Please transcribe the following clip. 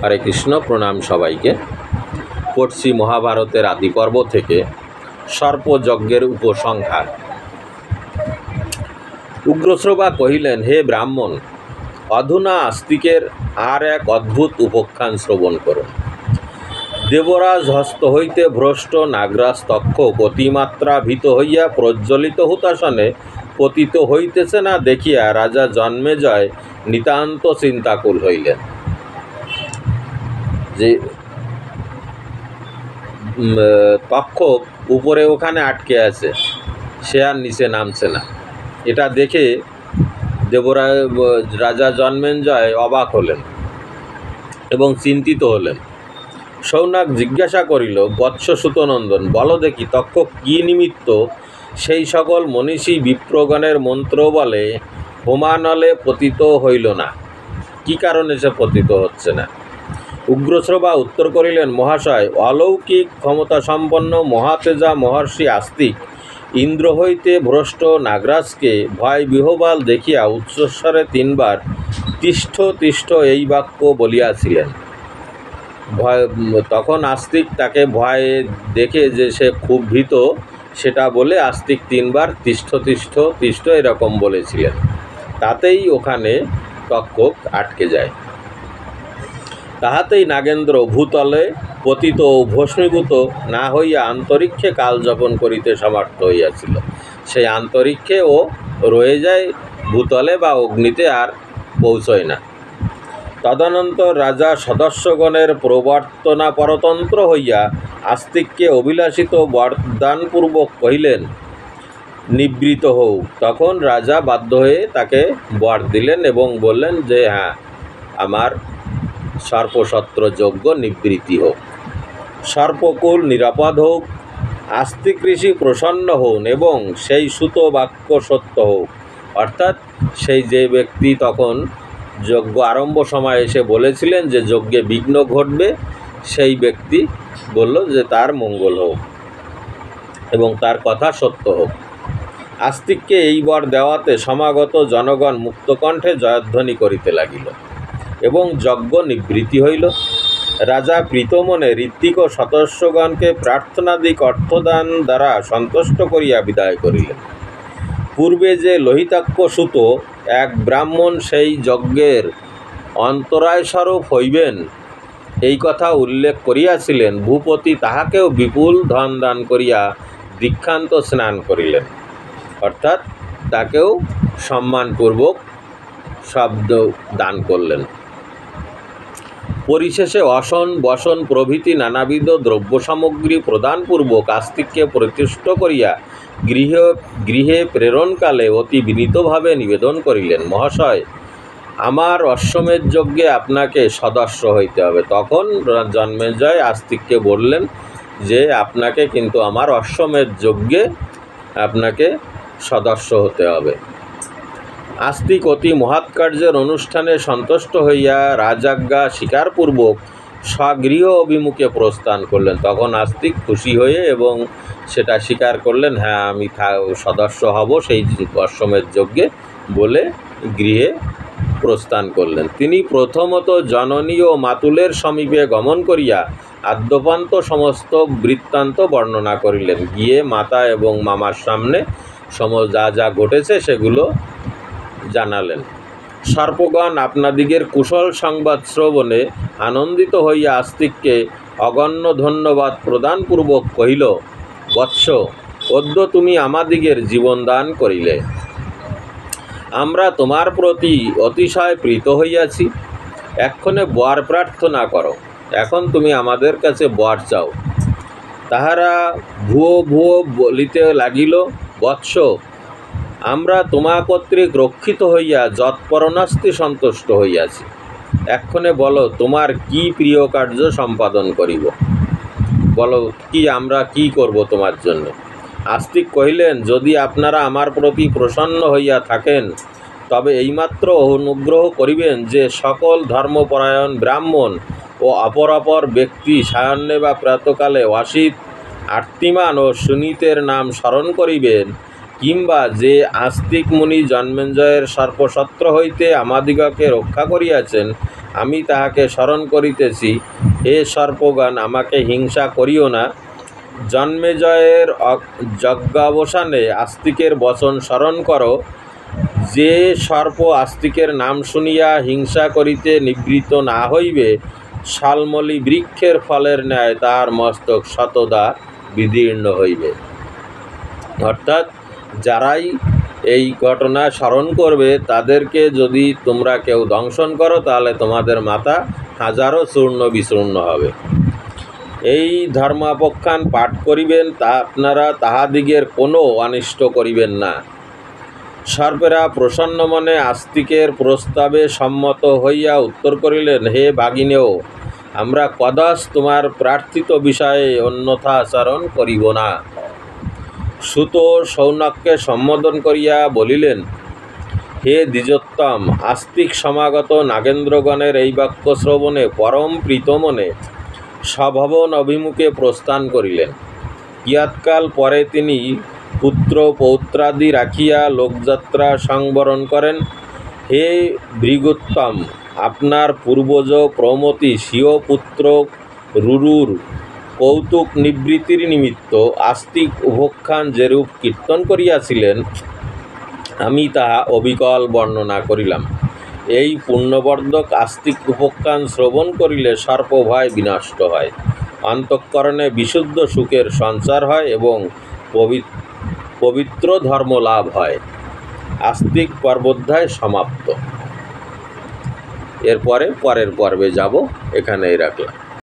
হরে কৃষ্ণ। প্রণাম সবাইকে। পড়ছি মহাভারতের আদি পর্ব থেকে সর্পযজ্ঞের উপসংহার। উগ্রশ্রবা কহিলেন, হে ব্রাহ্মণ, অধুনা আস্তিকের আর এক অদ্ভুত উপাখ্যান শ্রবণ করুন। দেবরাজ হস্ত হইতে ভ্রষ্ট নাগরাজ তক্ষক অতিমাত্রা ভীত হইয়া প্রজ্বলিত হুতাসনে পতিত হইতেছে না দেখিয়া রাজা জন্মেজয় নিতান্ত চিন্তাকুল হইলেন। যে তক্ষক উপরে ওখানে আটকে আছে, সে আর নিচে নামছে না, এটা দেখে রাজা জন্মেঞ্জয় অবাক হলেন এবং চিন্তিত হলেন। সৌনক জিজ্ঞাসা করিল, বৎস সুতনন্দন, বলো দেখি তক্ষক কি নিমিত্ত সেই সকল মনীষী বিপ্রগণের মন্ত্র বলে হোমানলে পতিত হইল না? কি কারণে সে পতিত হচ্ছে না? উগ্রশ্রবা উত্তর করিলেন, মহাশয়, অলৌকিক ক্ষমতা সম্পন্ন মহাতেজা মহর্ষি আস্তিক ইন্দ্র হইতে ভ্রষ্ট নাগরাজকে ভয় বিহ্বল দেখিয়া উচ্চস্বরে 3 বার তিষ্ঠ তিষ্ঠ এই বাক্য বলিয়াছিলেন। তখন আস্তিক তাকে ভয়ে দেখে যে সে খুব ভীত, সেটা বলে আস্তিক 3 বার তিষ্ঠ তিষ্ঠ তিষ্ঠ এরকম বলেছিলেন। তাতেই ওখানে তক্ষক আটকে যায়। তাহাতেই নাগেন্দ্র ভূতলে পতিত ও ভস্মীভূত না হইয়া অন্তরিক্ষে কালযাপন করিতে সমর্থ হইয়াছিল। সেই অন্তরিক্ষে ও রয়ে যায়, ভূতলে বা অগ্নিতে আর পৌঁছয় না। তদনন্তর রাজা সদস্যগণের প্রবর্তনা পরতন্ত্র হইয়া আস্তিককে অভিলাষিত বরদানপূর্বক কহিলেন, নিবৃত হও। তখন রাজা বাধ্য হয়ে তাকে বর দিলেন এবং বললেন যে হ্যাঁ, আমার সর্পসত্র যজ্ঞ নিবৃত্তি হোক, সর্পকুল নিরাপদ হোক, আস্তিক ঋষি প্রসন্ন হন এবং সেই সুত বাক্য সত্য হোক। অর্থাৎ সেই যে ব্যক্তি তখন যজ্ঞ আরম্ভ সময় এসে বলেছিলেন যে যজ্ঞে বিঘ্ন ঘটবে, সেই ব্যক্তি বলল যে তার মঙ্গল হোক এবং তার কথা সত্য হোক। আস্তিককে এই বর দেওয়াতে সমাগত জনগণ মুক্তকণ্ঠে জয়ধ্বনি করিতে লাগিল এবং যজ্ঞ নিবৃত্তি হইল। রাজা প্রীতমনে ঋত্বিক ও সদস্যগণকে প্রার্থনাদিক অর্থদান দ্বারা সন্তুষ্ট করিয়া বিদায় করিলেন। পূর্বে যে লোহিতাক্ষ সুত এক ব্রাহ্মণ সেই যজ্ঞের অন্তরায়স্বরূপ হইবেন, এই কথা উল্লেখ করিয়াছিলেন, ভূপতি তাহাকেও বিপুল ধন দান করিয়া দীক্ষান্ত স্নান করিলেন, অর্থাৎ তাকেও সম্মানপূর্বক শব্দ দান করলেন। পরিশেষে অসন বসন প্রভৃতি নানাবিধ দ্রব্য সামগ্রী প্রদানপূর্বক আস্তিককে প্রতিষ্ঠ করিয়া গৃহে প্রেরণকালে অতি বিনীতভাবে নিবেদন করিলেন, মহাশয়, আমার অশ্বমেধ যজ্ঞে আপনাকে সদস্য হইতে হবে। তখন জন্মেজয় আস্তিককে বললেন যে আপনাকে কিন্তু আমার অশ্বমেধ যজ্ঞে আপনাকে সদস্য হতে হবে। আস্তিক অতি মহৎকার্যের অনুষ্ঠানে সন্তুষ্ট হইয়া রাজাজ্ঞা স্বীকারপূর্বক স্বগৃহ অভিমুখে প্রস্থান করলেন। তখন আস্তিক খুশি হয়ে এবং সেটা স্বীকার করলেন, হ্যাঁ আমি সদস্য হব সেই অশ্বমেধ যজ্ঞে বলে গৃহে প্রস্থান করলেন। তিনি প্রথমত জননী ও মাতুলের সমীপে গমন করিয়া আদ্যপান্ত সমস্ত বৃত্তান্ত বর্ণনা করিলেন। গিয়ে মাতা এবং মামার সামনে যা যা ঘটেছে সেগুলো জানালেন। সর্পগণ আপনাদিগের কুশল সংবাদ শ্রবণে আনন্দিত হইয়া আস্তিককে অগণ্য ধন্যবাদ প্রদানপূর্বক কহিল, বৎস, অদ্য তুমি আমাদিগের জীবনদান করিলে, আমরা তোমার প্রতি অতিশয় প্রীত হইয়াছি। এক্ষণে বর প্রার্থনা করো। এখন তুমি আমাদের কাছে বর চাও। তাহারা ভুয়ো ভুয়ো বলিতে লাগিল, বৎস, আমরা তোমা কর্তৃক রক্ষিত হইয়া যৎপরণাস্তি সন্তুষ্ট হইয়াছি। এক্ষণে বলো তোমার কি প্রিয় কার্য সম্পাদন করিব, বলো কি আমরা কি করব তোমার জন্য। আস্তিক কহিলেন, যদি আপনারা আমার প্রতি প্রসন্ন হইয়া থাকেন তবে এইমাত্র অনুগ্রহ করিবেন যে সকল ধর্মপরায়ণ ব্রাহ্মণ ও অপর ব্যক্তি সায়াহ্নে বা প্রাতকালে অসিত আর্তিমান ও সুনীতের নাম স্মরণ করিবেন কিংবা যে আস্তিক মুনি জন্মেঞ্জয়ের সর্পসত্র হইতে আমাদিগকে রক্ষা করিয়াছেন, আমি তাহাকে স্মরণ করিতেছি। হে সর্পগণ, আমাকে হিংসা করিও না। জন্মেজয়ের যজ্ঞাবসানে আস্তিকের বচন স্মরণ করো। যে সর্প আস্তিকের নাম শুনিয়া হিংসা করিতে নিবৃত্ত না হইবে, শালমলি বৃক্ষের ফলের ন্যায় তাহার মস্তক শতদা বিদীর্ণ হইবে। অর্থাৎ যারাই এই ঘটনা স্মরণ করবে, তাদেরকে যদি তোমরা কেউ দংশন করো, তাহলে তোমাদের মাথা হাজারো চূর্ণ বিচূর্ণ হবে। এই ধর্মাপখ্যান পাঠ করিবেন, তা আপনারা তাহাদিগের কোনো অনিষ্ট করিবেন না। সর্পেরা প্রসন্ন মনে আস্তিকের প্রস্তাবে সম্মত হইয়া উত্তর করিলেন, হে ভাগিনেও, আমরা কদাচ তোমার প্রার্থিত বিষয়ে অন্যথা আচরণ করিব না। সুত সৌনককে সম্বোধন করিয়া বলিলেন, হে দ্বিজোত্তম, আস্তিক সমাগত নাগেন্দ্রগণের এই বাক্য শ্রবণে পরম প্রীতমনে স্বভবন অভিমুখে প্রস্থান করিলেন। কিয়ৎকাল পরে তিনি পুত্র পৌত্রাদি রাখিয়া লোকযাত্রা সংবরণ করেন। হে ভৃগুত্তম, আপনার পূর্বজ প্রমতি স্বীয় পুত্র রুরুর কৌতুক নিবৃত্তির নিমিত্ত আস্তিক উপাখ্যান যেরূপ কীর্তন করিয়াছিলেন, আমি তাহা অবিকল বর্ণনা করিলাম। এই পুণ্যবর্ধক আস্তিক উপাখ্যান শ্রবণ করিলে সর্পভয় বিনষ্ট হয়, অন্তঃকরণে বিশুদ্ধ সুখের সঞ্চার হয় এবং পবিত্র ধর্ম লাভ হয়। আস্তিক পর্বোধ্যায় সমাপ্ত। এরপরে পরের পর্বে যাব। এখানেই রাখলাম।